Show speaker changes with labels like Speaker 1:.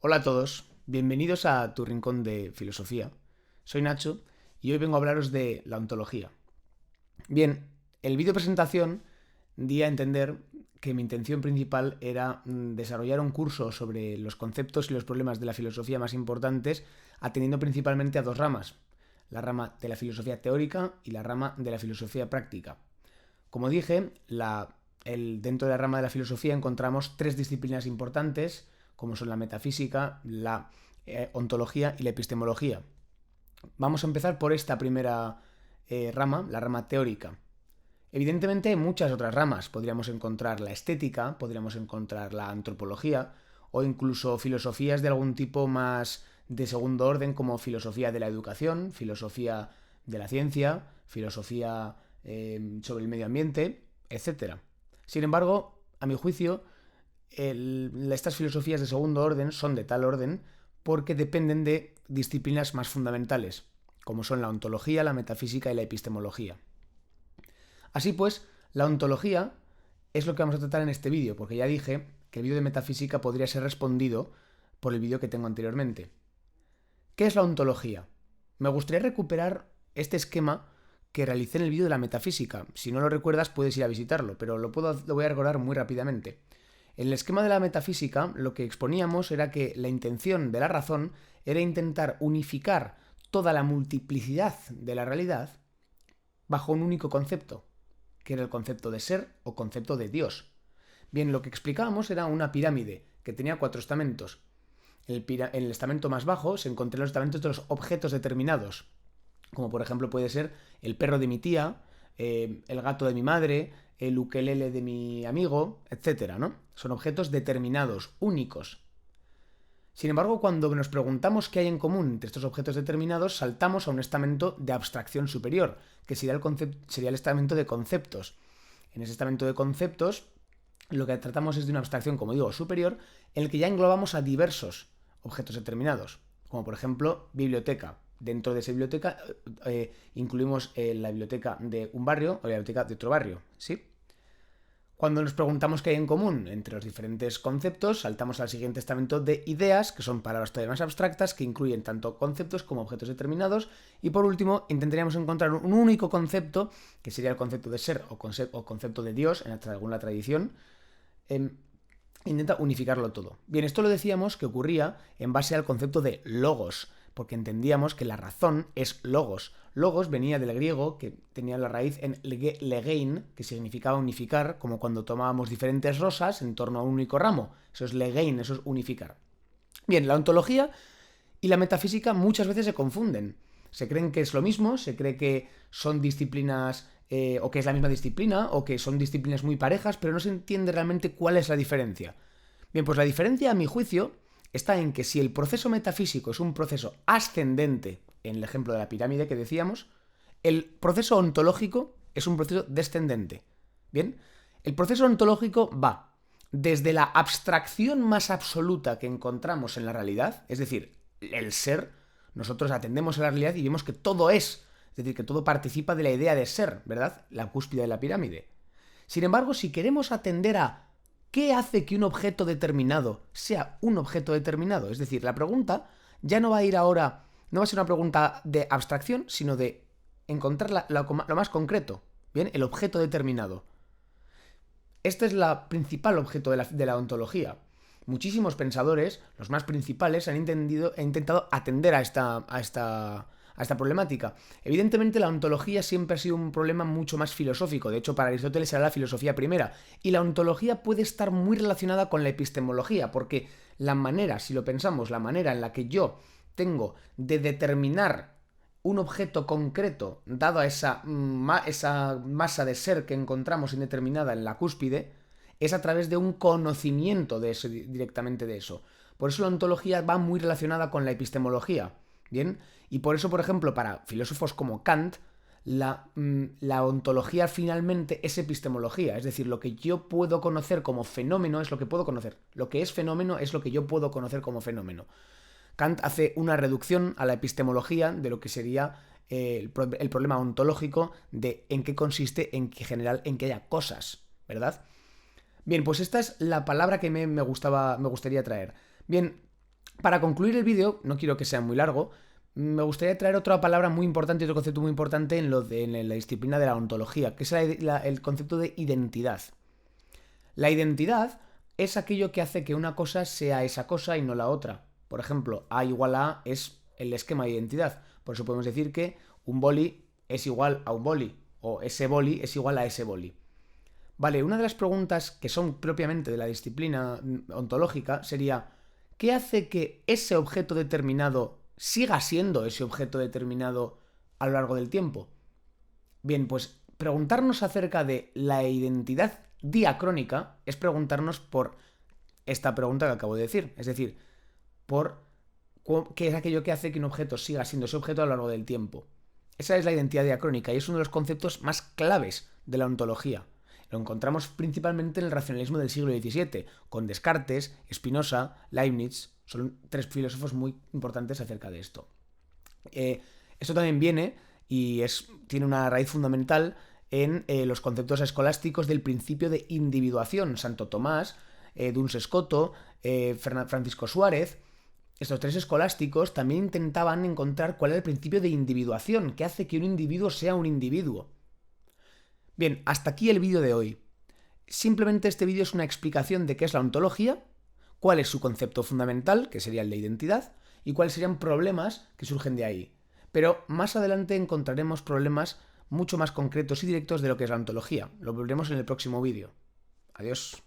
Speaker 1: Hola a todos, bienvenidos a tu rincón de filosofía. Soy Nacho y hoy vengo a hablaros de la ontología. Bien, el vídeo presentación di a entender que mi intención principal era desarrollar un curso sobre los conceptos y los problemas de la filosofía más importantes, atendiendo principalmente a dos ramas, la rama de la filosofía teórica y la rama de la filosofía práctica. Como dije, dentro de la rama de la filosofía encontramos tres disciplinas importantes, como son la metafísica, la ontología y la epistemología. Vamos a empezar por esta primera rama, la rama teórica. Evidentemente hay muchas otras ramas. Podríamos encontrar la estética, podríamos encontrar la antropología o incluso filosofías de algún tipo más de segundo orden como filosofía de la educación, filosofía de la ciencia, filosofía sobre el medio ambiente, etc. Sin embargo, a mi juicio, estas filosofías de segundo orden son de tal orden porque dependen de disciplinas más fundamentales, como son la ontología, la metafísica y la epistemología. Así pues, la ontología es lo que vamos a tratar en este vídeo, porque ya dije que el vídeo de metafísica podría ser respondido por el vídeo que tengo anteriormente. ¿Qué es la ontología? Me gustaría recuperar este esquema que realicé en el vídeo de la metafísica. Si no lo recuerdas, puedes ir a visitarlo, pero lo voy a recordar muy rápidamente. En el esquema de la metafísica, lo que exponíamos era que la intención de la razón era intentar unificar toda la multiplicidad de la realidad bajo un único concepto, que era el concepto de ser o concepto de Dios. Bien, lo que explicábamos era una pirámide que tenía 4 estamentos. En el estamento más bajo se encontraban los estamentos de los objetos determinados, como por ejemplo puede ser el perro de mi tía, el gato de mi madre, el ukelele de mi amigo, etcétera, ¿no? Son objetos determinados, únicos. Sin embargo, cuando nos preguntamos qué hay en común entre estos objetos determinados, saltamos a un estamento de abstracción superior, que sería el estamento de conceptos. En ese estamento de conceptos, lo que tratamos es de una abstracción, como digo, superior, en el que ya englobamos a diversos objetos determinados, como por ejemplo biblioteca. Dentro de esa biblioteca incluimos la biblioteca de un barrio o la biblioteca de otro barrio, ¿sí? Cuando nos preguntamos qué hay en común entre los diferentes conceptos, saltamos al siguiente estamento de ideas, que son palabras todavía más abstractas, que incluyen tanto conceptos como objetos determinados. Y por último, intentaríamos encontrar un único concepto, que sería el concepto de ser o concepto de Dios, en alguna tradición. Intenta unificarlo todo. Bien, esto lo decíamos que ocurría en base al concepto de logos, porque entendíamos que la razón es logos. Logos venía del griego, que tenía la raíz en legein, que significaba unificar, como cuando tomábamos diferentes rosas en torno a un único ramo. Eso es legein, eso es unificar. Bien, la ontología y la metafísica muchas veces se confunden. Se creen que es lo mismo, se cree que son disciplinas o que es la misma disciplina, o que son disciplinas muy parejas, pero no se entiende realmente cuál es la diferencia. Bien, pues la diferencia, a mi juicio, está en que si el proceso metafísico es un proceso ascendente, en el ejemplo de la pirámide que decíamos, el proceso ontológico es un proceso descendente. Bien, el proceso ontológico va desde la abstracción más absoluta que encontramos en la realidad, es decir, el ser. Nosotros atendemos a la realidad y vemos que todo es decir, que todo participa de la idea de ser, ¿verdad? La cúspide de la pirámide. Sin embargo, si queremos atender a ¿qué hace que un objeto determinado sea un objeto determinado? Es decir, la pregunta ya no va a ir ahora, no va a ser una pregunta de abstracción, sino de encontrar lo más concreto, ¿bien? El objeto determinado. Este es el principal objeto de la ontología. Muchísimos pensadores, los más principales, han intentado atender a esta problemática. Evidentemente la ontología siempre ha sido un problema mucho más filosófico. De hecho, para Aristóteles era la filosofía primera. Y la ontología puede estar muy relacionada con la epistemología, porque la manera, si lo pensamos, la manera en la que yo tengo de determinar un objeto concreto, dado a esa masa de ser que encontramos indeterminada en la cúspide, es a través de un conocimiento de eso, directamente de eso. Por eso la ontología va muy relacionada con la epistemología. ¿Bien? Y por eso, por ejemplo, para filósofos como Kant, la ontología finalmente es epistemología. Es decir, lo que yo puedo conocer como fenómeno es lo que puedo conocer. Lo que es fenómeno es lo que yo puedo conocer como fenómeno. Kant hace una reducción a la epistemología de lo que sería el problema ontológico de en qué consiste en que haya cosas, ¿verdad? Bien, pues esta es la palabra que me gustaría traer. Bien, Para concluir el vídeo, no quiero que sea muy largo, me gustaría traer otra palabra muy importante, otro concepto muy importante en la disciplina de la ontología, que es el concepto de identidad. La identidad es aquello que hace que una cosa sea esa cosa y no la otra. Por ejemplo, A igual a A es el esquema de identidad. Por eso podemos decir que un boli es igual a un boli, o ese boli es igual a ese boli. Vale, una de las preguntas que son propiamente de la disciplina ontológica sería: ¿qué hace que ese objeto determinado siga siendo ese objeto determinado a lo largo del tiempo? Bien, pues preguntarnos acerca de la identidad diacrónica es preguntarnos por esta pregunta que acabo de decir. Es decir, por qué es aquello que hace que un objeto siga siendo ese objeto a lo largo del tiempo. Esa es la identidad diacrónica y es uno de los conceptos más claves de la ontología. Lo encontramos principalmente en el racionalismo del siglo XVII, con Descartes, Spinoza, Leibniz. Son tres filósofos muy importantes acerca de esto. Esto también viene y tiene una raíz fundamental en los conceptos escolásticos del principio de individuación. Santo Tomás, Duns Scoto, Francisco Suárez. Estos tres escolásticos también intentaban encontrar cuál era el principio de individuación, que hace que un individuo sea un individuo. Bien, hasta aquí el vídeo de hoy. Simplemente este vídeo es una explicación de qué es la ontología, cuál es su concepto fundamental, que sería el de identidad, y cuáles serían problemas que surgen de ahí. Pero más adelante encontraremos problemas mucho más concretos y directos de lo que es la ontología. Lo veremos en el próximo vídeo. Adiós.